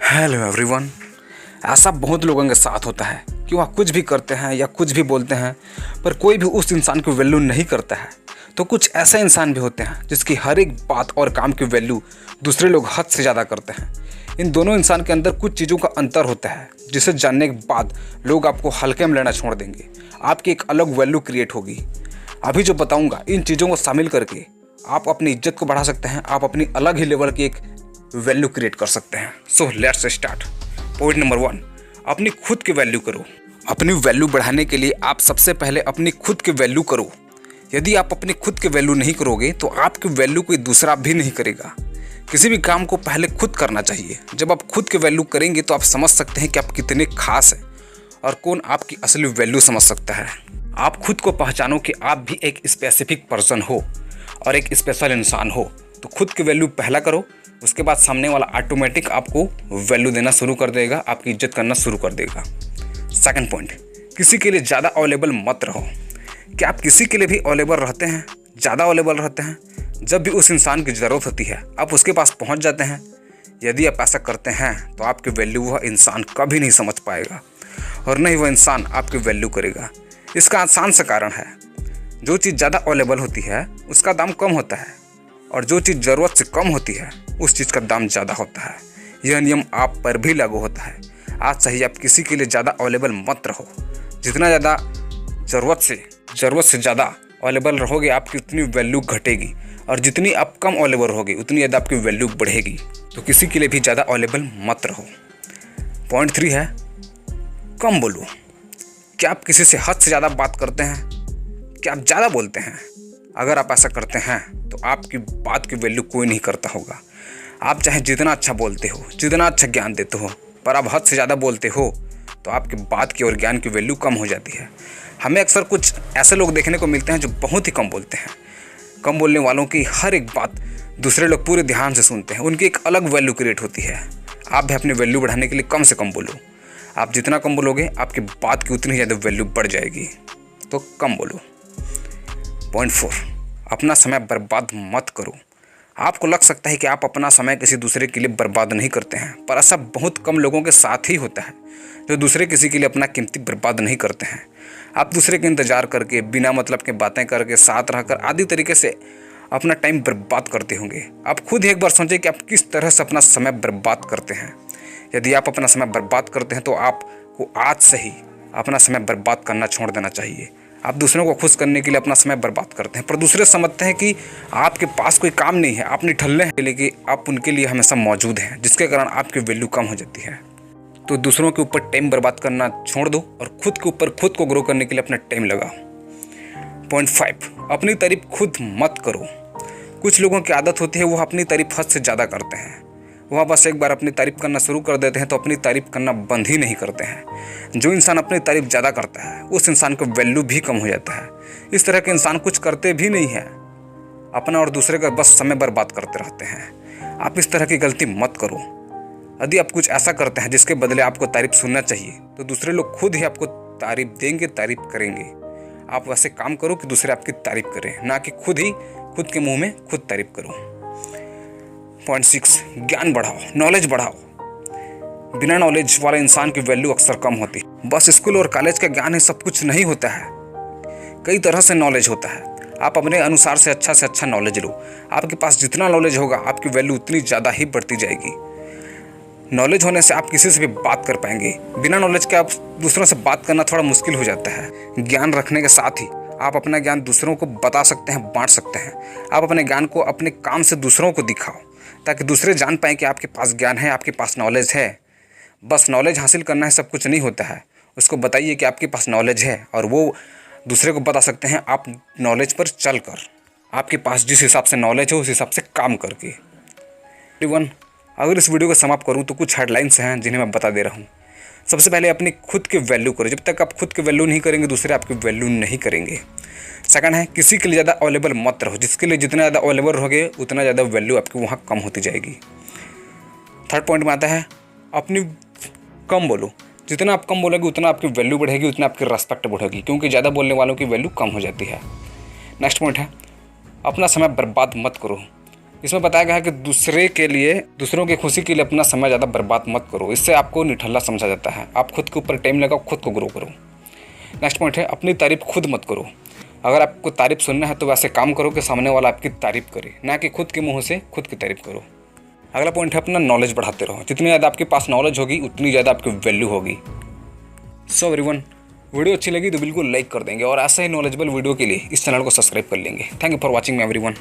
Hello everyone. ऐसा बहुत लोगों के साथ होता है कि वह कुछ भी करते हैं या कुछ भी बोलते हैं पर कोई भी उस इंसान की वैल्यू नहीं करता है। तो कुछ ऐसे इंसान भी होते हैं जिसकी हर एक बात और काम की वैल्यू दूसरे लोग हद से ज़्यादा करते हैं। इन दोनों इंसान के अंदर कुछ चीज़ों का अंतर होता है जिसे जानने के बाद लोग आपको हल्के में लेना छोड़ देंगे। आपकी एक अलग वैल्यू क्रिएट होगी। अभी जो बताऊँगा इन चीज़ों को शामिल करके आप अपनी इज्जत को बढ़ा सकते हैं। आप अपनी अलग ही लेवल की एक वैल्यू क्रिएट कर सकते हैं। So let's start. Point number 1, अपनी खुद की वैल्यू करो। अपनी वैल्यू बढ़ाने के लिए आप सबसे पहले अपनी खुद की वैल्यू करो। यदि आप अपनी खुद की वैल्यू नहीं करोगे तो आपकी वैल्यू कोई दूसरा भी नहीं करेगा। किसी भी काम को पहले खुद करना चाहिए। जब आप खुद की वैल्यू करेंगे तो आप समझ सकते हैं कि आप कितने खास हैं और कौन आपकी असली वैल्यू समझ सकता है। आप खुद को पहचानो कि आप भी एक स्पेसिफिक पर्सन हो और एक स्पेशल इंसान हो। तो खुद की वैल्यू पहला करो, उसके बाद सामने वाला ऑटोमेटिक आपको वैल्यू देना शुरू कर देगा, आपकी इज्जत करना शुरू कर देगा। सेकंड पॉइंट, किसी के लिए ज़्यादा अवेलेबल मत रहो। क्या आप किसी के लिए भी अवेलेबल रहते हैं? ज़्यादा अवेलेबल रहते हैं? जब भी उस इंसान की ज़रूरत होती है आप उसके पास पहुंच जाते हैं। यदि आप ऐसा करते हैं तो आपकी वैल्यू वह इंसान कभी नहीं समझ पाएगा और न ही वह इंसान आपकी वैल्यू करेगा। इसका आसान सा कारण है, जो चीज़ ज़्यादा अवेलेबल होती है उसका दाम कम होता है और जो चीज़ ज़रूरत से कम होती है उस चीज़ का दाम ज़्यादा होता है। यह नियम आप पर भी लागू होता है। आज से ही आप किसी के लिए ज़्यादा अवेलेबल मत रहो। जितना ज़्यादा ज़रूरत से ज़्यादा अवेलेबल रहोगे आपकी उतनी वैल्यू घटेगी और जितनी आप कम अवेलेबल रहोगे उतनी ज़्यादा आपकी वैल्यू बढ़ेगी। तो किसी के लिए भी ज़्यादा अवेलेबल मत रहो। पॉइंट 3 है, कम बोलो। क्या आप किसी से हद से ज़्यादा बात करते हैं? क्या आप ज़्यादा बोलते हैं? अगर आप ऐसा करते हैं तो आपकी बात की वैल्यू कोई नहीं करता होगा। आप चाहे जितना अच्छा बोलते हो, जितना अच्छा ज्ञान देते हो, पर आप हद से ज़्यादा बोलते हो तो आपकी बात की और ज्ञान की वैल्यू कम हो जाती है। हमें अक्सर कुछ ऐसे लोग देखने को मिलते हैं जो बहुत ही कम बोलते हैं। कम बोलने वालों की हर एक बात दूसरे लोग पूरे ध्यान से सुनते हैं। उनकी एक अलग वैल्यू क्रिएट होती है। आप भी अपनी वैल्यू बढ़ाने के लिए कम से कम बोलो। आप जितना कम बोलोगे आपकी बात की उतनी ज़्यादा वैल्यू बढ़ जाएगी। तो कम बोलो। पॉइंट 4, अपना समय बर्बाद मत करो। आपको लग सकता है कि आप अपना समय किसी दूसरे के लिए बर्बाद नहीं करते हैं, पर ऐसा बहुत कम लोगों के साथ ही होता है जो दूसरे किसी के लिए अपना कीमती बर्बाद नहीं करते हैं। आप दूसरे के इंतज़ार करके, बिना मतलब के बातें करके, साथ रहकर आदि तरीके से अपना टाइम बर्बाद करते होंगे। आप खुद ही एक बार सोचें कि आप किस तरह से अपना समय बर्बाद करते हैं। यदि आप अपना समय बर्बाद करते हैं तो आपको आज से ही अपना समय बर्बाद करना छोड़ देना चाहिए। आप दूसरों को खुश करने के लिए अपना समय बर्बाद करते हैं, पर दूसरे समझते हैं कि आपके पास कोई काम नहीं है, आप निठल्ले हैं, लेकिन आप उनके लिए हमेशा मौजूद हैं, जिसके कारण आपकी वैल्यू कम हो जाती है। तो दूसरों के ऊपर टाइम बर्बाद करना छोड़ दो और खुद के ऊपर खुद को ग्रो करने के लिए अपना टाइम लगाओ। पॉइंट 5, अपनी तारीफ खुद मत करो। कुछ लोगों की आदत होती है वो अपनी तारीफ हद से ज़्यादा करते हैं। वह बस एक बार अपनी तारीफ करना शुरू कर देते हैं तो अपनी तारीफ करना बंद ही नहीं करते हैं। जो इंसान अपनी तारीफ ज़्यादा करता है उस इंसान का वैल्यू भी कम हो जाता है। इस तरह के इंसान कुछ करते भी नहीं हैं, अपना और दूसरे का बस समय बर्बाद करते रहते हैं। आप इस तरह की गलती मत करो। यदि आप कुछ ऐसा करते हैं जिसके बदले आपको तारीफ सुनना चाहिए तो दूसरे लोग खुद ही आपको तारीफ देंगे, तारीफ करेंगे। आप वैसे काम करो कि दूसरे आपकी तारीफ करें, ना कि खुद के मुंह में खुद तारीफ करो। पॉइंट 6, ज्ञान बढ़ाओ, नॉलेज बढ़ाओ। बिना नॉलेज वाले इंसान की वैल्यू अक्सर कम होती है। बस स्कूल और कॉलेज का ज्ञान ही सब कुछ नहीं होता है। कई तरह से नॉलेज होता है। आप अपने अनुसार से अच्छा नॉलेज लो। आपके पास जितना नॉलेज होगा आपकी वैल्यू उतनी ज़्यादा ही बढ़ती जाएगी। नॉलेज होने से आप किसी से भी बात कर पाएंगे। बिना नॉलेज के आप दूसरों से बात करना थोड़ा मुश्किल हो जाता है। ज्ञान रखने के साथ ही आप अपना ज्ञान दूसरों को बता सकते हैं, बांट सकते हैं। आप अपने ज्ञान को अपने काम से दूसरों को दिखाओ ताकि दूसरे जान पाएँ कि आपके पास ज्ञान है, आपके पास नॉलेज है। बस नॉलेज हासिल करना है सब कुछ नहीं होता है। उसको बताइए कि आपके पास नॉलेज है और वो दूसरे को बता सकते हैं आप नॉलेज पर चल कर। आपके पास जिस हिसाब से नॉलेज हो उस हिसाब से काम करके। एवरीवन, अगर इस वीडियो को समाप्त करूं तो कुछ हेडलाइंस हैं जिन्हें मैं बता दे रहा हूं। सबसे पहले अपनी खुद की वैल्यू करो। जब तक आप खुद की वैल्यू नहीं करेंगे दूसरे आपकी वैल्यू नहीं करेंगे। सेकंड है, किसी के लिए ज़्यादा अवेलेबल मत रहो। जिसके लिए जितना ज़्यादा अवेलेबल रहोगे उतना ज़्यादा वैल्यू आपकी वहाँ कम होती जाएगी। थर्ड पॉइंट में आता है, अपनी कम बोलो। जितना आप कम बोलोगे उतना आपकी वैल्यू बढ़ेगी, उतना आपकी रेस्पेक्ट बढ़ेगी, क्योंकि ज़्यादा बोलने वालों की वैल्यू कम हो जाती है। नेक्स्ट पॉइंट है, अपना समय बर्बाद मत करो। इसमें बताया गया है कि दूसरों की खुशी के लिए अपना समय ज़्यादा बर्बाद मत करो, इससे आपको निठल्ला समझा जाता है। आप खुद के ऊपर टाइम लगाओ, खुद को ग्रो करो। नेक्स्ट पॉइंट है अपनी तारीफ खुद मत करो। अगर आपको तारीफ सुनना है तो वैसे काम करो कि सामने वाला आपकी तारीफ करे, ना कि खुद के मुंह से खुद की तारीफ करो। अगला पॉइंट है अपना नॉलेज बढ़ाते रहो। जितनी ज़्यादा आपके पास नॉलेज होगी उतनी ज़्यादा आपकी वैल्यू होगी। सो एवरीवन, वीडियो अच्छी लगी तो बिल्कुल लाइक कर देंगे और ऐसे ही नॉलेजेबल वीडियो के लिए इस चैनल को सब्सक्राइब कर लेंगे। Thank you for watching me everyone.